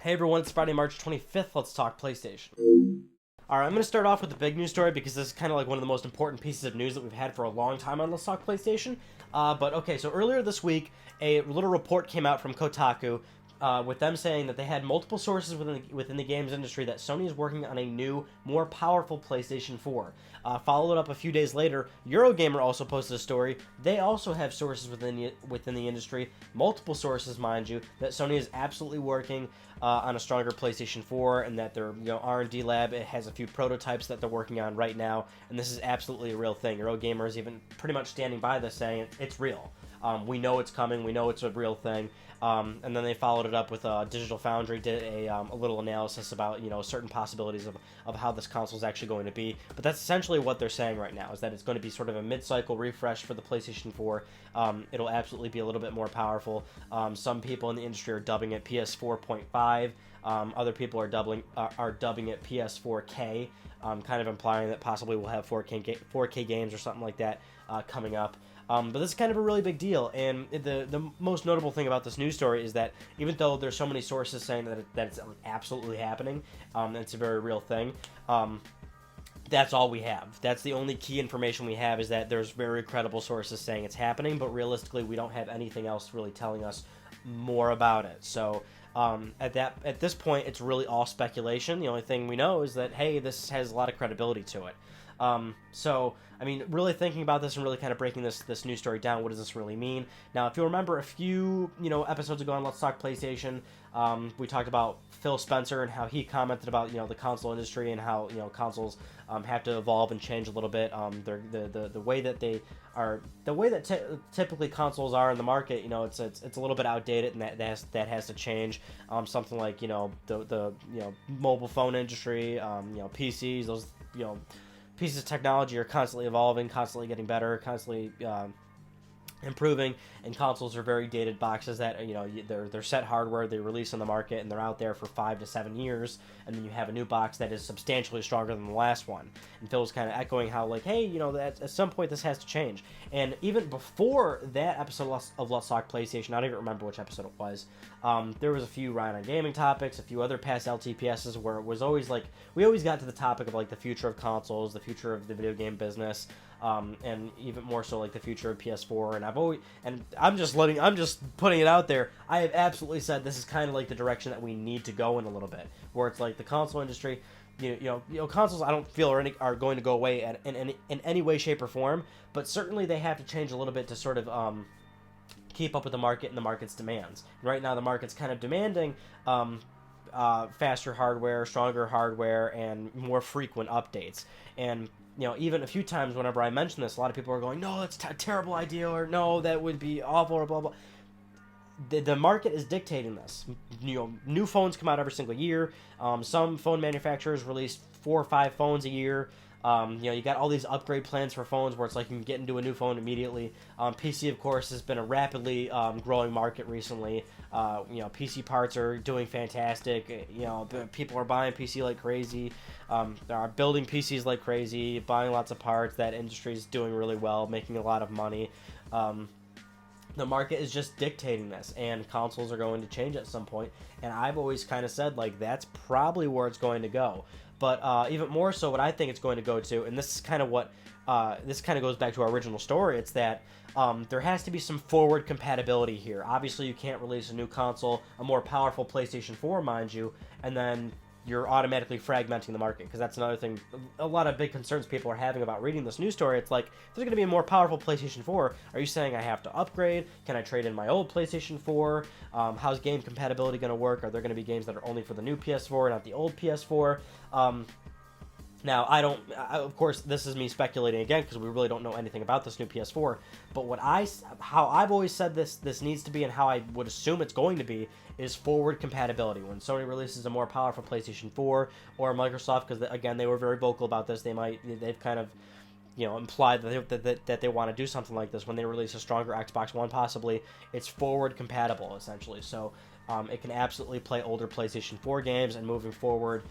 Hey everyone, it's Friday, March 25th. Let's talk PlayStation. Alright, I'm going to start off with the big news story because this is kind of like one of the most important pieces of news that we've had for a long time on Let's Talk PlayStation. So earlier this week, a little report came out from Kotaku with them saying that they had multiple sources within the games industry that Sony is working on a new, more powerful PlayStation 4. Followed up a few days later, Eurogamer also posted a story. They also have sources within the industry, multiple sources, mind you, that Sony is absolutely working on a stronger PlayStation 4, and that their R&D lab has a few prototypes that they're working on right now, and this is absolutely a real thing. Eurogamer is even pretty much standing by this, saying it's real. We know it's coming. We know it's a real thing. And then they followed it up with Digital Foundry did a little analysis about certain possibilities of how this console is actually going to be. But that's essentially what they're saying right now, is that it's going to be sort of a mid-cycle refresh for the PlayStation 4. It'll absolutely be a little bit more powerful. Some people in the industry are dubbing it PS4.5. Other people are dubbing it PS4K, kind of implying that possibly we'll have 4K games or something like that coming up. But this is kind of a really big deal, and the most notable thing about this news story is that even though there's so many sources saying that it's absolutely happening, it's a very real thing, that's all we have. That's the only key information we have, is that there's very credible sources saying it's happening, but realistically we don't have anything else really telling us more about it. So at this point, it's really all speculation. The only thing we know is that, hey, this has a lot of credibility to it. I mean, really thinking about this and really kind of breaking this news story down, what does this really mean? Now, if you remember a few, episodes ago on Let's Talk PlayStation, we talked about Phil Spencer and how he commented about, the console industry and how, consoles have to evolve and change a little bit. The way that they are, the way that typically consoles are in the market, it's a little bit outdated, and that has to change. Something like, the mobile phone industry, PCs, those, pieces of technology are constantly evolving, constantly getting better, constantly improving, and consoles are very dated boxes that they're set hardware, they release on the market, and they're out there for 5 to 7 years, and then you have a new box that is substantially stronger than the last one. And Phil's kind of echoing how, like, hey, at some point this has to change. And even before that episode of Let's Talk PlayStation, I don't even remember which episode it was, there was a few Ryan on Gaming topics, a few other past LTPSs where it was always like, we always got to the topic of like the future of consoles, the future of the video game business, and even more so like the future of PS4. And I'm just putting it out there. I have absolutely said this is kind of like the direction that we need to go in a little bit, where it's like the console industry, consoles I don't feel are going to go away in any way, shape, or form, but certainly they have to change a little bit to sort of keep up with the market and the market's demands. Right now the market's kind of demanding faster hardware, stronger hardware, and more frequent updates. And even a few times whenever I mention this, a lot of people are going, no, that's a terrible idea, or no, that would be awful, or blah, blah. The market is dictating this. New phones come out every single year. Some phone manufacturers release 4 or 5 phones a year. You got all these upgrade plans for phones where it's like you can get into a new phone immediately. PC, of course, has been a rapidly growing market recently. PC parts are doing fantastic. People are buying PC like crazy. They are building PCs like crazy, buying lots of parts. That industry is doing really well, making a lot of money. The market is just dictating this, and consoles are going to change at some point. And I've always kind of said, like, that's probably where it's going to go. But even more so, what I think it's going to go to, and this is kind of what this kind of goes back to our original story, it's that there has to be some forward compatibility here. Obviously, you can't release a new console, a more powerful PlayStation 4, mind you, and then you're automatically fragmenting the market, because that's another thing. A lot of big concerns people are having about reading this news story. It's like, if there's going to be a more powerful PlayStation 4, are you saying I have to upgrade? Can I trade in my old PlayStation 4? How's game compatibility going to work? Are there going to be games that are only for the new PS4, not the old PS4? Now, of course, this is me speculating again, because we really don't know anything about this new PS4, but how I've always said this needs to be, and how I would assume it's going to be, is forward compatibility. When Sony releases a more powerful PlayStation 4, or Microsoft, because again, they were very vocal about this, they've kind of implied that they want to do something like this when they release a stronger Xbox One, possibly, it's forward compatible, essentially. So it can absolutely play older PlayStation 4 games, and moving forward,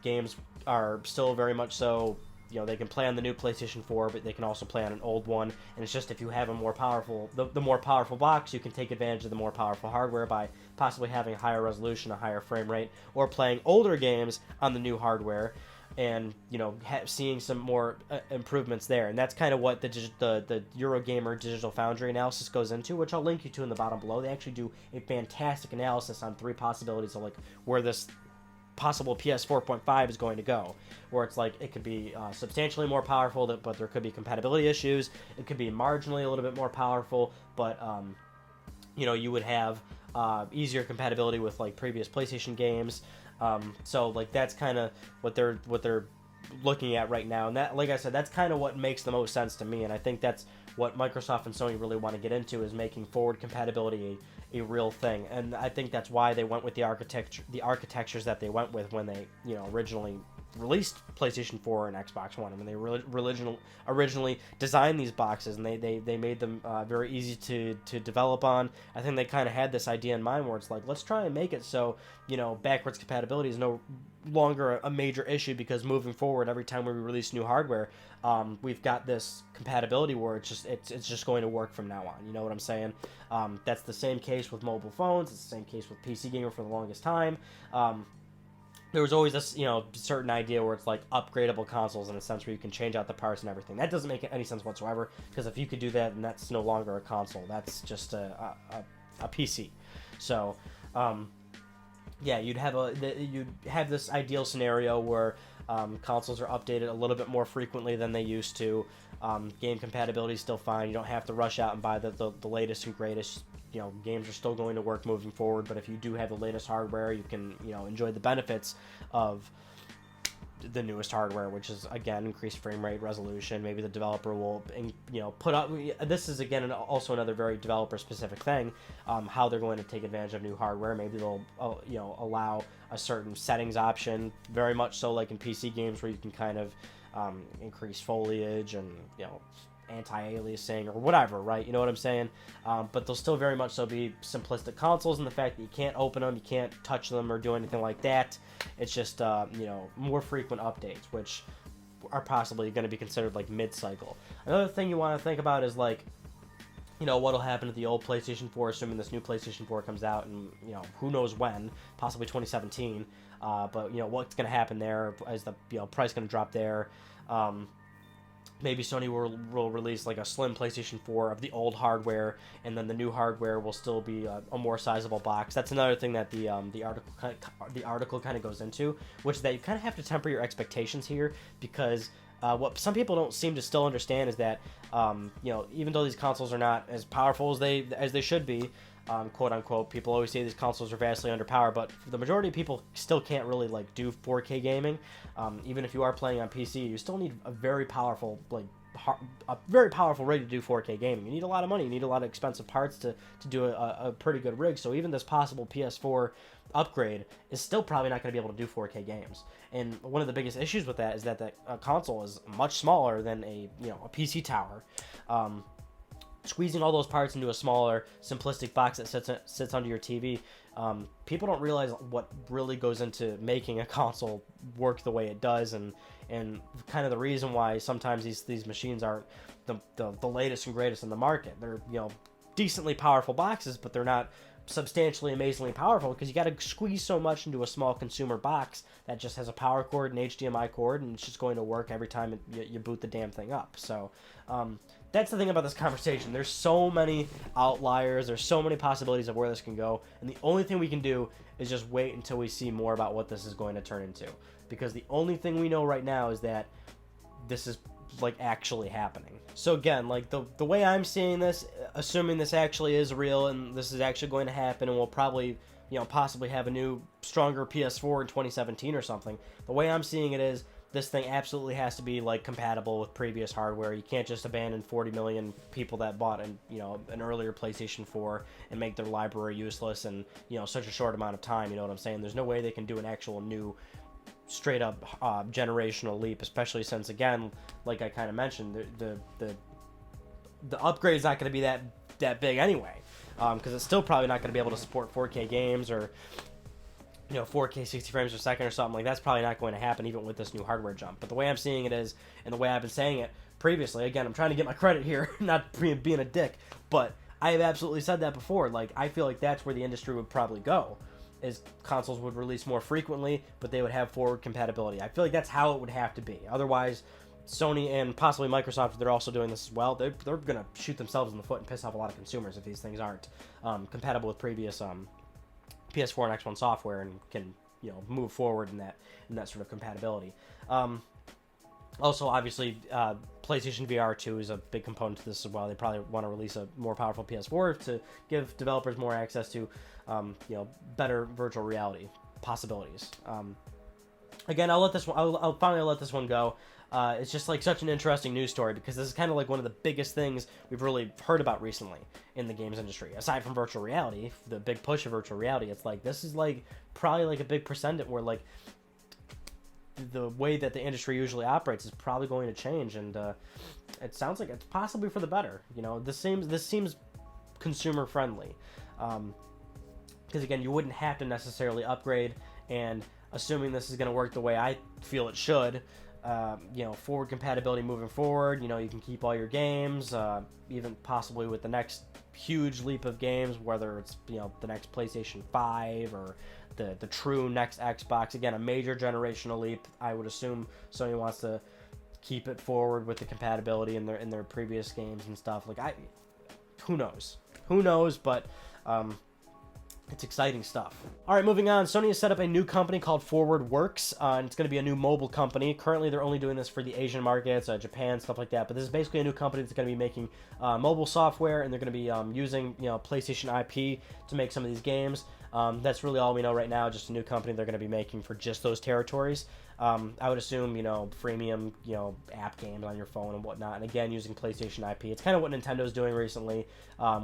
games are still very much so they can play on the new PlayStation 4, but they can also play on an old one. And it's just if you have a more powerful, the more powerful box, you can take advantage of the more powerful hardware by possibly having a higher resolution, a higher frame rate, or playing older games on the new hardware, and seeing some more improvements there. And that's kind of what the Eurogamer Digital Foundry analysis goes into, which I'll link you to in the bottom below. They actually do a fantastic analysis on 3 possibilities of like where this possible PS4.5 is going to go, where it's like it could be substantially more powerful, but there could be compatibility issues. It could be marginally a little bit more powerful, but you would have easier compatibility with like previous PlayStation games. So like that's kind of what they're looking at right now, and that, like I said, that's kind of what makes the most sense to me. And I think that's what Microsoft and Sony really want to get into, is making forward compatibility a real thing. And I think that's why they went with the architectures that they went with when they originally released PlayStation 4 and Xbox One. I mean, they originally designed these boxes, and they made them very easy to develop on. I think they kind of had this idea in mind where it's like, let's try and make it so backwards compatibility is no longer a major issue, because moving forward, every time we release new hardware, we've got this compatibility where it's just going to work from now on. You know what I'm saying? That's the same case with mobile phones. It's the same case with PC Gamer for the longest time. There was always this, certain idea where it's like upgradable consoles in a sense where you can change out the parts and everything. That doesn't make any sense whatsoever, because if you could do that, then that's no longer a console. That's just a PC. So, you'd have this ideal scenario where consoles are updated a little bit more frequently than they used to. Game compatibility is still fine. You don't have to rush out and buy the latest and greatest. Games are still going to work moving forward, but if you do have the latest hardware, you can, enjoy the benefits of the newest hardware, which is, again, increased frame rate, resolution. Maybe the developer will, put up, this is, again, also another very developer-specific thing, how they're going to take advantage of new hardware. Maybe they'll, allow a certain settings option, very much so like in PC games, where you can kind of increase foliage and, anti-aliasing or whatever, right? You know what I'm saying? But they'll still very much so be simplistic consoles in the fact that you can't open them, you can't touch them or do anything like that. It's just, more frequent updates, which are possibly going to be considered like mid-cycle. Another thing you want to think about is like, what'll happen to the old PlayStation 4, assuming this new PlayStation 4 comes out, and, who knows when, possibly 2017. But, what's going to happen there? Is the price going to drop there? Maybe Sony will release like a slim PlayStation 4 of the old hardware, and then the new hardware will still be a more sizable box. That's another thing that the article kind of goes into, which is that you kind of have to temper your expectations here, because what some people don't seem to still understand is that even though these consoles are not as powerful as they should be, quote unquote, people always say these consoles are vastly underpowered, but the majority of people still can't really like do 4K gaming. Even if you are playing on PC, you still need a very powerful rig to do 4K gaming. You need a lot of money. You need a lot of expensive parts to do a pretty good rig. So even this possible PS4 upgrade is still probably not going to be able to do 4K games. And one of the biggest issues with that is that the console is much smaller than a PC tower. Squeezing all those parts into a smaller, simplistic box that sits under your TV, people don't realize what really goes into making a console work the way it does, and kind of the reason why sometimes these machines aren't the latest and greatest in the market. They're decently powerful boxes, but they're not substantially amazingly powerful, because you got to squeeze so much into a small consumer box that just has a power cord and HDMI cord, and it's just going to work every time you boot the damn thing up. So that's the thing about this conversation. There's so many outliers, there's so many possibilities of where this can go, and the only thing we can do is just wait until we see more about what this is going to turn into, because the only thing we know right now is that this is like actually happening. So again, like the way I'm seeing this, assuming this actually is real and this is actually going to happen, and we'll probably possibly have a new stronger PS4 in 2017 or something, the way I'm seeing it is this thing absolutely has to be like compatible with previous hardware. You can't just abandon 40 million people that bought an earlier PlayStation 4 and make their library useless in such a short amount of time. You know what I'm saying? There's no way they can do an actual new straight up generational leap, especially since, again, like I kind of mentioned, the upgrade is not going to be that big anyway, because it's still probably not going to be able to support 4K games or 4K 60 frames per second or something. Like, that's probably not going to happen even with this new hardware jump. But the way I'm seeing it is, and the way I've been saying it previously, again, I'm trying to get my credit here, not being a dick, but I have absolutely said that before. Like, I feel like that's where the industry would probably go, is consoles would release more frequently, but they would have forward compatibility. I feel like that's how it would have to be. Otherwise, Sony and possibly Microsoft, they're also doing this as well. They're going to shoot themselves in the foot and piss off a lot of consumers if these things aren't compatible with previous PS4 and X1 software and can move forward in that sort of compatibility. Also, obviously, PlayStation VR 2 is a big component to this as well. They probably want to release a more powerful PS4 to give developers more access to better virtual reality possibilities. Again, I'll finally let this one go. It's just like such an interesting news story because this is kind of like one of the biggest things we've really heard about recently in the games industry. Aside from virtual reality, the big push of virtual reality, it's like this is like probably like a big percentage where like the way that the industry usually operates is probably going to change, and it sounds like it's possibly for the better. This seems consumer friendly, because again, you wouldn't have to necessarily upgrade, and assuming this is going to work the way I feel it should. Forward compatibility moving forward, you can keep all your games, even possibly with the next huge leap of games, whether it's, the next PlayStation 5 or the true next Xbox. Again, a major generational leap. I would assume Sony wants to keep it forward with the compatibility in their previous games and stuff. Like, who knows, but, it's exciting stuff. All right, moving on. Sony has set up a new company called ForwardWorks, and it's going to be a new mobile company. Currently, they're only doing this for the Asian markets, Japan, stuff like that. But this is basically a new company that's going to be making mobile software, and they're going to be using PlayStation IP to make some of these games. That's really all we know right now. Just a new company they're going to be making for just those territories. I would assume, freemium, app games on your phone and whatnot. And again, using PlayStation IP. It's kind of what Nintendo's doing recently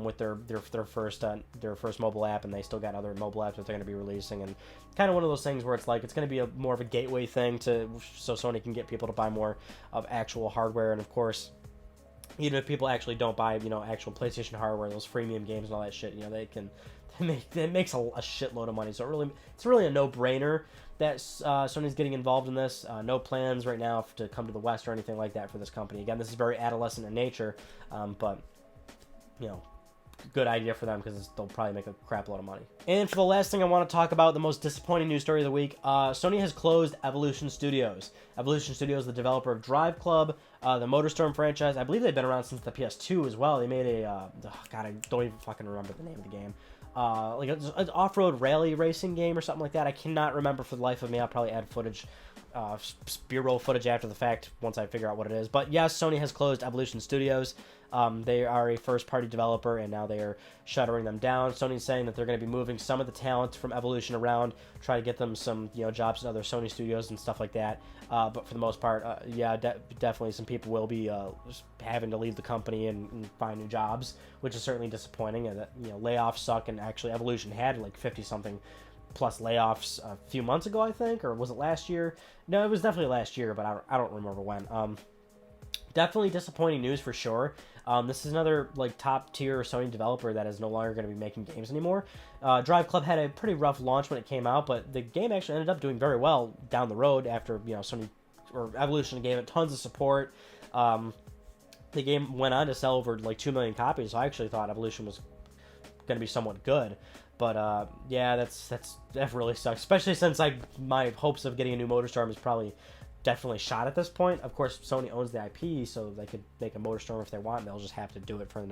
with their first mobile app, and they still got other mobile apps that they're going to be releasing. And kind of one of those things where it's like it's going to be more of a gateway thing so Sony can get people to buy more of actual hardware. And of course, even if people actually don't buy, actual PlayStation hardware, those freemium games and all that shit, they can. It makes a shitload of money, so it's really a no-brainer that Sony's getting involved in this. No plans right now to come to the West or anything like that for this company. Again, this is very adolescent in nature, but good idea for them because they'll probably make a crap load of money. And for the last thing I want to talk about, the most disappointing news story of the week, Sony has closed Evolution Studios. Evolution Studios is the developer of Drive Club, the MotorStorm franchise. I believe they've been around since the PS2 as well. They made I don't even fucking remember the name of the game. Like an off-road rally racing game or something like that. I cannot remember for the life of me. I'll probably add footage, B-roll footage after the fact once I figure out what it is. But yes, Sony has closed Evolution Studios. They are a first-party developer, and now they are shuttering them down. Sony's saying that they're going to be moving some of the talent from Evolution around, try to get them some jobs in other Sony studios and stuff like that. But for the most part, definitely some people will be having to leave the company and find new jobs, which is certainly disappointing. And layoffs suck, and actually Evolution had like 50-something plus layoffs a few months ago, I think, or was it last year? No, it was definitely last year, but I don't remember when. Definitely disappointing news for sure. This is another like top tier Sony developer that is no longer going to be making games anymore. Drive Club had a pretty rough launch when it came out, but the game actually ended up doing very well down the road after Sony or Evolution gave it tons of support. The game went on to sell over like 2 million copies, so I actually thought Evolution was going to be somewhat good. But yeah, that really sucks, especially since my hopes of getting a new MotorStorm is probably definitely shot at this point. Of course, Sony owns the IP, so they could make a MotorStorm if they want, and they'll just have to do it for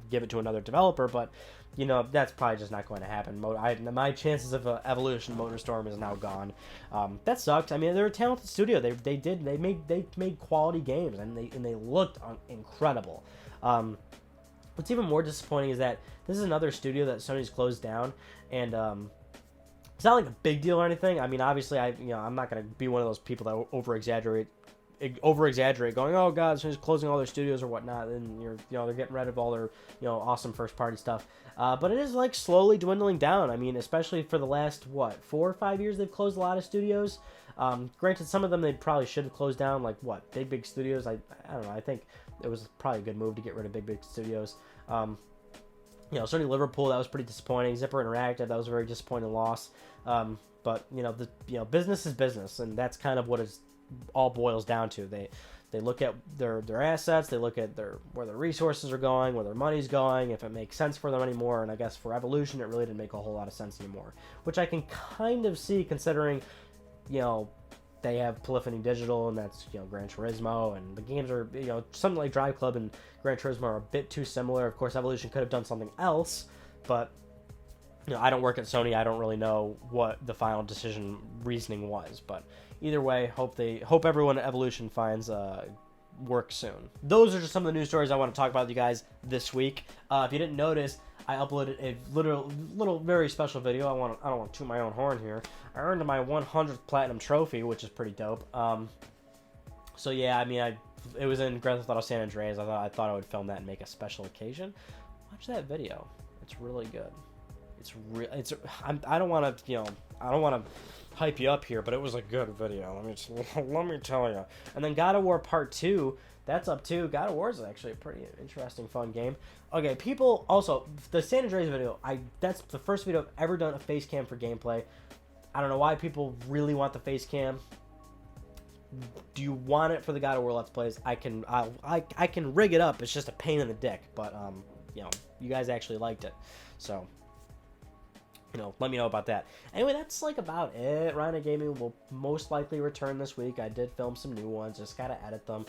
give it to another developer. But that's probably just not going to happen. My chances of Evolution MotorStorm is now gone. That sucked. I mean, they're a talented studio. They made quality games, and they looked incredible. What's even more disappointing is that this is another studio that Sony's closed down, and it's not like a big deal or anything. I mean, obviously, I'm not gonna be one of those people that over exaggerate, going, oh god, Sony's closing all their studios or whatnot, and they're getting rid of all their awesome first party stuff. But it is like slowly dwindling down. I mean, especially for the last 4 or 5 years, they've closed a lot of studios. Granted, some of them they probably should have closed down, like big studios. I don't know. I think it was probably a good move to get rid of big studios. You know, Sony Liverpool, that was pretty disappointing. Zipper Interactive, that was a very disappointing loss. But you know, business is business, and that's kind of what it all boils down to. They look at their assets, they look at where their resources are going, where their money's going, if it makes sense for them anymore. And I guess for Evolution, it really didn't make a whole lot of sense anymore, which I can kind of see considering, you know, they have Polyphony Digital, and that's, you know, Gran Turismo, and the games are, you know, something like Drive Club and Gran Turismo are a bit too similar. Of course, Evolution could have done something else, but, you know, I don't work at Sony. I don't really know what the final decision reasoning was, but either way, hope everyone at Evolution finds work soon. Those are just some of the news stories I want to talk about with you guys this week. If you didn't notice, I uploaded a little very special video. I don't want to toot my own horn here. I earned my 100th platinum trophy, which is pretty dope. So yeah, I mean, it was in Grand Theft Auto San Andreas. I thought I would film that and make a special occasion. Watch that video. It's really good. I don't want to, you know, I don't want to hype you up here, but it was a good video. Let me tell you. And then God of War Part 2. That's up too. God of War is actually a pretty interesting, fun game. Okay, people, also, the San Andreas video, that's the first video I've ever done a face cam for gameplay. I don't know why people really want the face cam. Do you want it for the God of War Let's Plays? I can rig it up. It's just a pain in the dick, but, you know, you guys actually liked it. So, you know, let me know about that. Anyway, that's like about it. Rhino Gaming will most likely return this week. I did film some new ones. Just gotta edit them.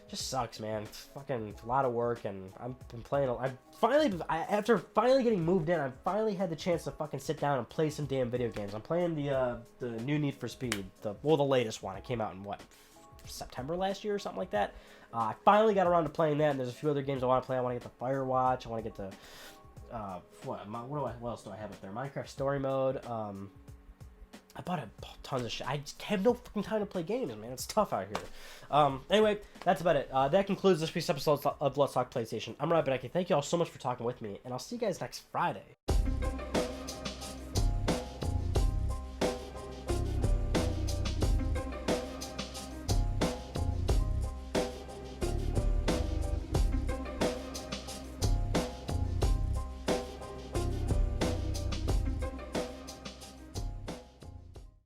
Just sucks, man. It's fucking a lot of work, and I've been playing. After finally getting moved in, I finally had the chance to fucking sit down and play some damn video games. I'm playing the new Need for Speed, the latest one. It came out in what, September last year or something like that. I finally got around to playing that, and there's a few other games I want to play. I want to get the Firewatch. I want to get the what else do I have up there? Minecraft Story Mode. I bought tons of shit. I just have no fucking time to play games, man. It's tough out here. Anyway, that's about it. That concludes this week's episode of Let's Talk PlayStation. I'm Jarryd Howard. Thank you all so much for talking with me, and I'll see you guys next Friday.